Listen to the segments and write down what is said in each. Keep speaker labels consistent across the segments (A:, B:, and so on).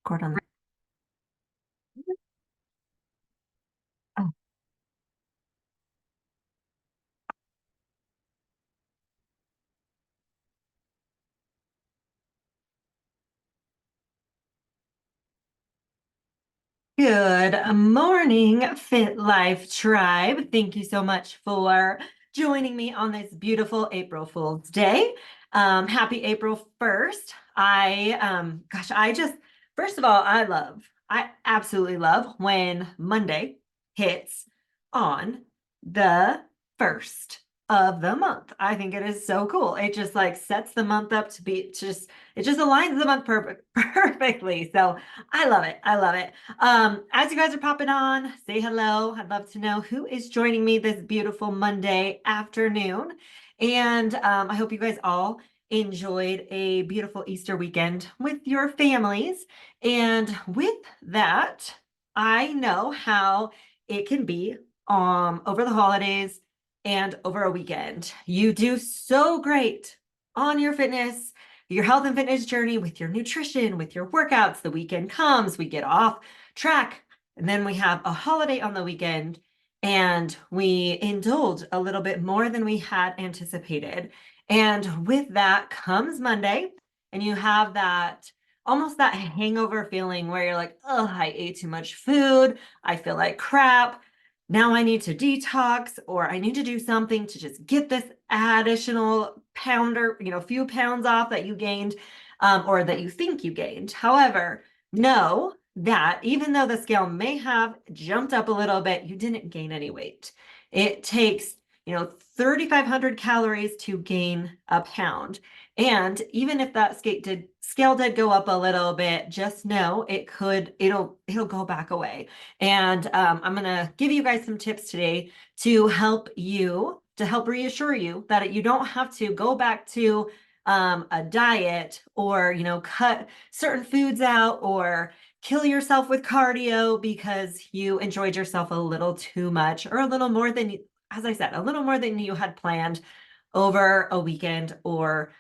A: Gordon. Oh, good morning, Fit Life Tribe. Thank you so much for joining me on this beautiful April Fool's Day. Happy April 1st. First of all, I absolutely love when Monday hits on the first of the month. I think it is so cool. It just like sets the month up to be just, it just aligns the month perfectly. So I love it. I love it. As you guys are popping on, say hello. I'd love to know who is joining me this beautiful Monday afternoon. And I hope you guys all enjoyed a beautiful Easter weekend with your families. And with that, I know how it can be over the holidays and over a weekend. You do so great on your health and fitness journey with your nutrition, with your workouts. The weekend comes, we get off track, and then we have a holiday on the weekend and we indulge a little bit more than we had anticipated. And with that comes Monday, and you have that almost that hangover feeling where you're like, oh, I ate too much food. I feel like crap. Now I need to detox, or I need to do something to just get this additional few pounds off that you gained, or that you think you gained. However, know that even though the scale may have jumped up a little bit, you didn't gain any weight. It takes 3,500 calories to gain a pound. And even if that scale did go up a little bit, just know it'll go back away. And I'm gonna give you guys some tips today to help reassure you that you don't have to go back to a diet, or cut certain foods out, or kill yourself with cardio because you enjoyed yourself a little too much, or a little more than, as I said, a little more than you had planned over a weekend, or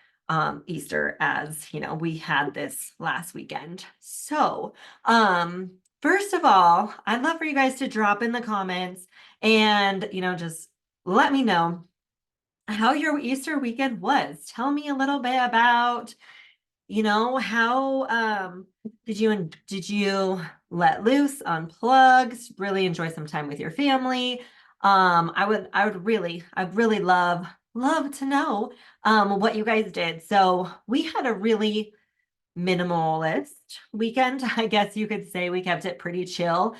A: Easter, as we had this last weekend. So first of all, I'd love for you guys to drop in the comments and just let me know how your Easter weekend was. Tell me a little bit about how did you let loose, unplug, really enjoy some time with your family? I'd really love to know what you guys did. So we had a really minimalist weekend. I guess you could say we kept it pretty chill.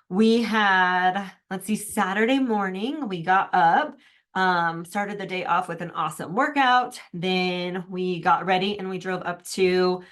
A: We had, let's see, Saturday morning, we got up, started the day off with an awesome workout. Then we got ready and we drove up to,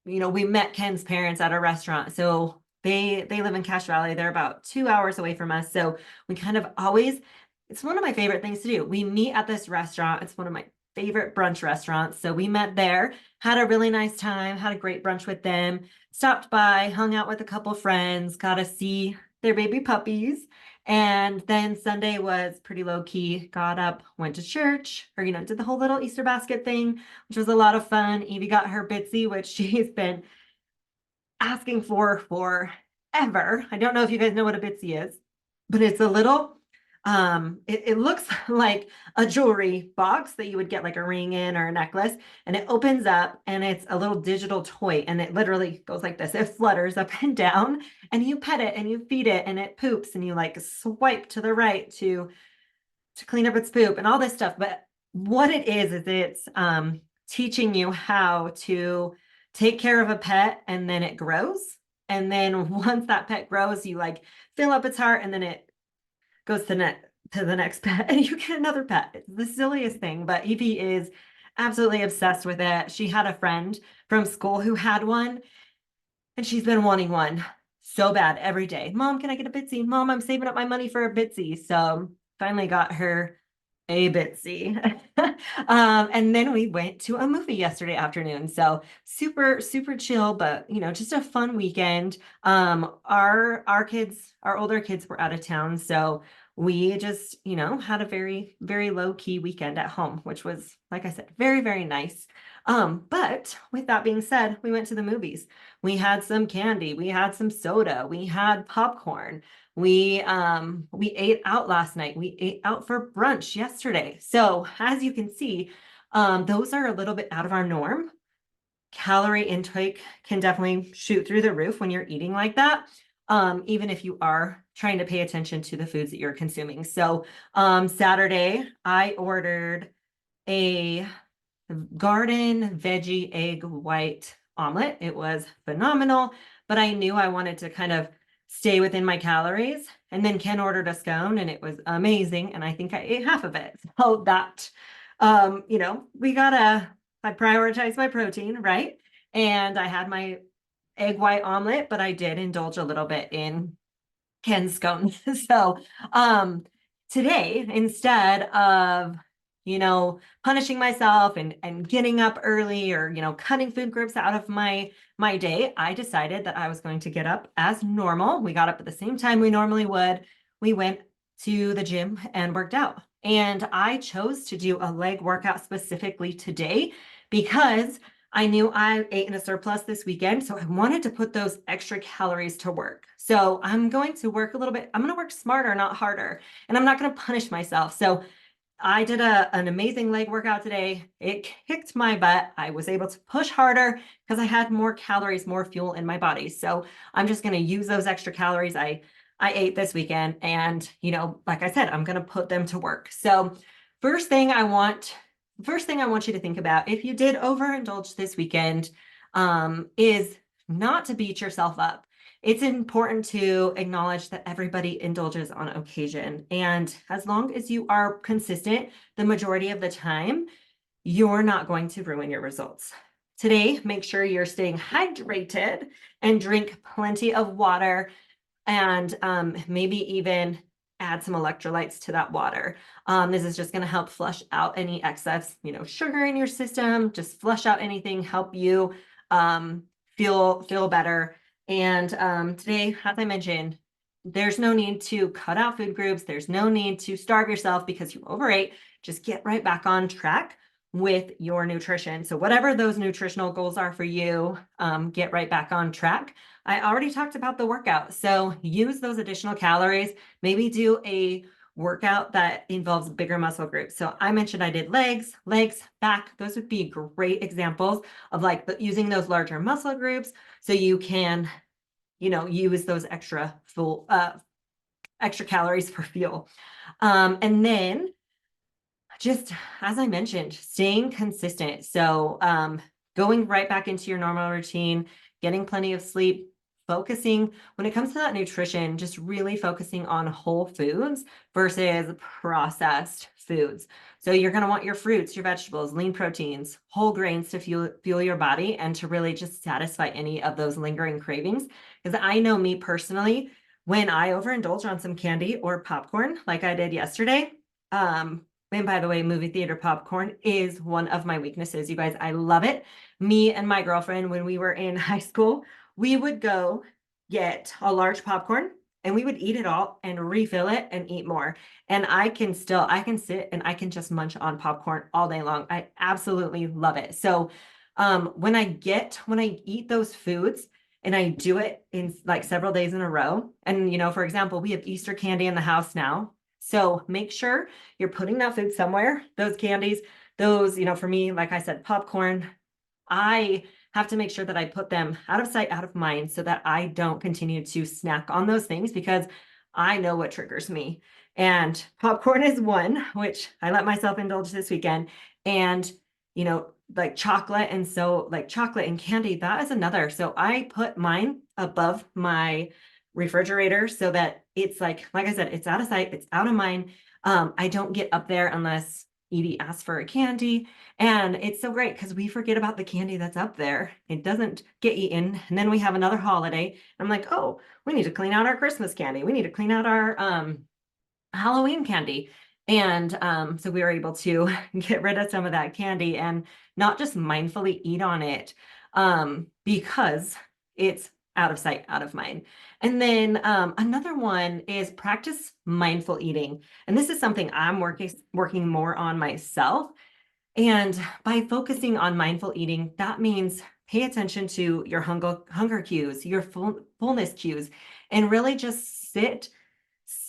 A: we met Ken's parents at a restaurant. So they live in Cache Valley. They're about 2 hours away from us. So we kind of always, it's one of my favorite things to do. We meet at this restaurant. It's one of my favorite brunch restaurants. So we met there, had a really nice time, had a great brunch with them, stopped by, hung out with a couple friends, got to see their baby puppies. And then Sunday was pretty low key. Got up, went to church, or, did the whole little Easter basket thing, which was a lot of fun. Evie got her Bitsy, which she's been asking for forever. I don't know if you guys know what a Bitsy is, but it's a little it looks like a jewelry box that you would get like a ring in, or a necklace, and it opens up and it's a little digital toy, and it literally goes like this. It flutters up and down, and you pet it and you feed it and it poops, and you like swipe to the right to clean up its poop and all this stuff. But what it is it's teaching you how to take care of a pet, and then it grows. And then once that pet grows, you like fill up its heart, and then it goes to the next pet, and you get another pet. It's the silliest thing, but Evie is absolutely obsessed with it. She had a friend from school who had one, and she's been wanting one so bad every day. Mom, can I get a Bitsy? Mom, I'm saving up my money for a Bitsy. So finally got her a Bitsy. And then we went to a movie yesterday afternoon. So super, super chill, but just a fun weekend. Our older kids were out of town. So we just, had a very, very low key weekend at home, which was, like I said, very, very nice. But with that being said, we went to the movies. We had some candy, we had some soda, we had popcorn. We ate out last night. We ate out for brunch yesterday. So as you can see, those are a little bit out of our norm. Calorie intake can definitely shoot through the roof when you're eating like that. Even if you are trying to pay attention to the foods that you're consuming. So Saturday, I ordered a garden veggie egg white omelet. It was phenomenal, but I knew I wanted to kind of stay within my calories. And then Ken ordered a scone and it was amazing. And I think I ate half of it. So that, we I prioritize my protein, right? And I had my egg white omelet, but I did indulge a little bit in Ken's scone. So today, instead of punishing myself and getting up early or cutting food groups out of my day, I decided that I was going to get up as normal. We got up at the same time we normally would. We went to the gym and worked out. And I chose to do a leg workout specifically today because I knew I ate in a surplus this weekend, so I wanted to put those extra calories to work. So I'm going to work a little bit. I'm going to work smarter, not harder, and I'm not going to punish myself. So I did an amazing leg workout today. It kicked my butt. I was able to push harder because I had more calories, more fuel in my body. So I'm just going to use those extra calories I ate this weekend, and like I said, I'm going to put them to work. So first thing I want you to think about, if you did overindulge this weekend, is not to beat yourself up. It's important to acknowledge that everybody indulges on occasion. And as long as you are consistent the majority of the time, you're not going to ruin your results. Today, make sure you're staying hydrated and drink plenty of water, and maybe even add some electrolytes to that water. This is just going to help flush out any excess, sugar in your system, just flush out anything, help you feel better. And today, as I mentioned, there's no need to cut out food groups. There's no need to starve yourself because you overate. Just get right back on track with your nutrition. So whatever those nutritional goals are for you, get right back on track. I already talked about the workout. So use those additional calories, maybe do a workout that involves bigger muscle groups. So I mentioned I did legs, back. Those would be great examples of using those larger muscle groups so you can, use those extra calories for fuel. And then just as I mentioned, staying consistent. So going right back into your normal routine, getting plenty of sleep, focusing when it comes to that nutrition, just really focusing on whole foods versus processed foods. So you're going to want your fruits, your vegetables, lean proteins, whole grains to fuel your body and to really just satisfy any of those lingering cravings. Because I know me personally, when I overindulge on some candy or popcorn, like I did yesterday, and by the way, movie theater popcorn is one of my weaknesses. You guys, I love it. Me and my girlfriend, when we were in high school, we would go get a large popcorn and we would eat it all and refill it and eat more. And I can sit and I can just munch on popcorn all day long. I absolutely love it. So when I eat those foods and I do it in like several days in a row, and for example, we have Easter candy in the house now. So make sure you're putting that food somewhere, those candies, those, for me, like I said, popcorn, I have to make sure that I put them out of sight, out of mind, so that I don't continue to snack on those things because I know what triggers me. And popcorn is one, which I let myself indulge this weekend. And, like chocolate and candy, that is another. So I put mine above my refrigerator so that it's like I said, it's out of sight, it's out of mind. I don't get up there unless Edie asks for a candy. And it's so great because we forget about the candy that's up there. It doesn't get eaten. And then we have another holiday. I'm like, oh, we need to clean out our Christmas candy. We need to clean out our Halloween candy. And so we were able to get rid of some of that candy and not just mindfully eat on it because it's out of sight, out of mind. And then another one is practice mindful eating. And this is something I'm working more on myself. And by focusing on mindful eating, that means pay attention to your hunger cues, your fullness cues, and really just sit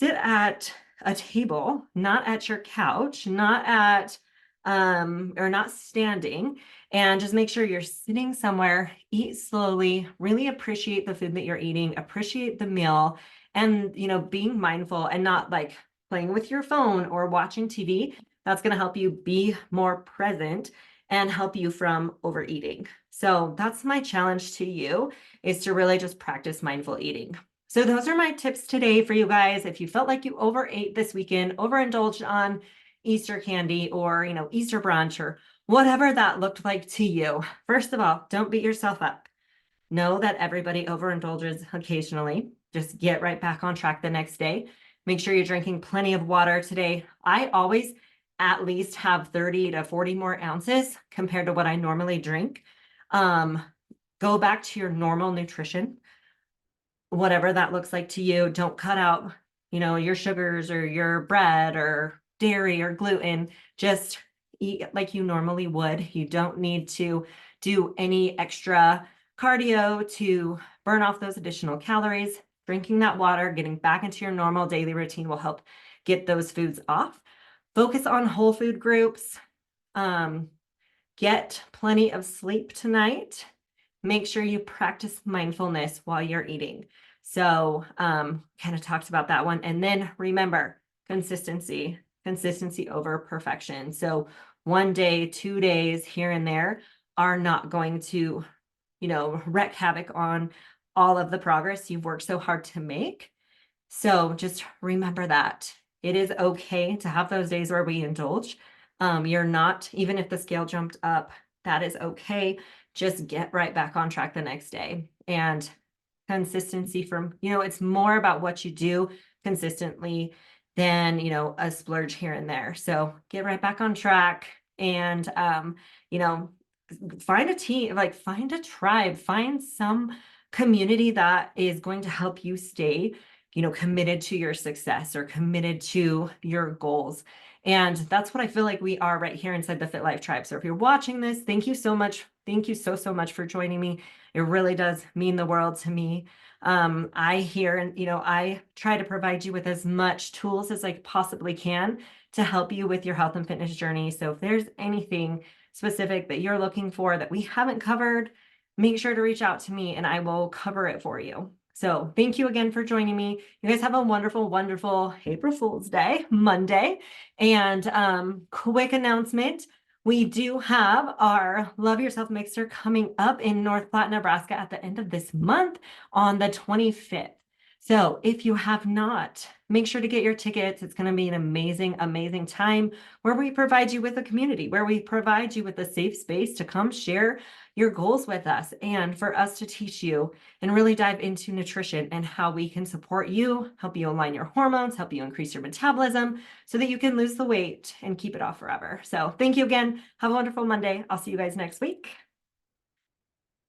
A: at a table, not at your couch, not at or not standing, and just make sure you're sitting somewhere, eat slowly, really appreciate the food that you're eating, appreciate the meal, and being mindful and not like playing with your phone or watching TV. That's going to help you be more present and help you from overeating. So that's my challenge to you, is to really just practice mindful eating. So those are my tips today for you guys. If you felt like you overate this weekend, overindulged on Easter candy or, Easter brunch or whatever that looked like to you, first of all, don't beat yourself up. Know that everybody overindulges occasionally. Just get right back on track the next day. Make sure you're drinking plenty of water today. I always at least have 30 to 40 more ounces compared to what I normally drink. Go back to your normal nutrition, whatever that looks like to you. Don't cut out, your sugars or your bread or dairy or gluten. Just eat like you normally would. You don't need to do any extra cardio to burn off those additional calories. Drinking that water, getting back into your normal daily routine will help get those foods off. Focus on whole food groups. Get plenty of sleep tonight. Make sure you practice mindfulness while you're eating. So kind of talked about that one. And then remember, consistency over perfection. So 1 day, 2 days here and there are not going to, wreak havoc on all of the progress you've worked so hard to make. So just remember that it is okay to have those days where we indulge. You're not, even if the scale jumped up, that is okay. Just get right back on track the next day. And consistency from, it's more about what you do consistently than, a splurge here and there. So get right back on track and, find a team, like find a tribe, find some community that is going to help you stay, committed to your success or committed to your goals. And that's what I feel like we are right here inside the Fit Life Tribe. So if you're watching this, thank you so much. Thank you so, so much for joining me. It really does mean the world to me. I hear and, I try to provide you with as much tools as I possibly can to help you with your health and fitness journey. So if there's anything specific that you're looking for that we haven't covered, make sure to reach out to me and I will cover it for you. So thank you again for joining me. You guys have a wonderful, wonderful April Fool's Day, Monday. And quick announcement, we do have our Love Yourself Mixer coming up in North Platte, Nebraska at the end of this month on the 25th. So if you have not, make sure to get your tickets. It's going to be an amazing, amazing time where we provide you with a community, where we provide you with a safe space to come share your goals with us and for us to teach you and really dive into nutrition and how we can support you, help you align your hormones, help you increase your metabolism so that you can lose the weight and keep it off forever. So thank you again. Have a wonderful Monday. I'll see you guys next week.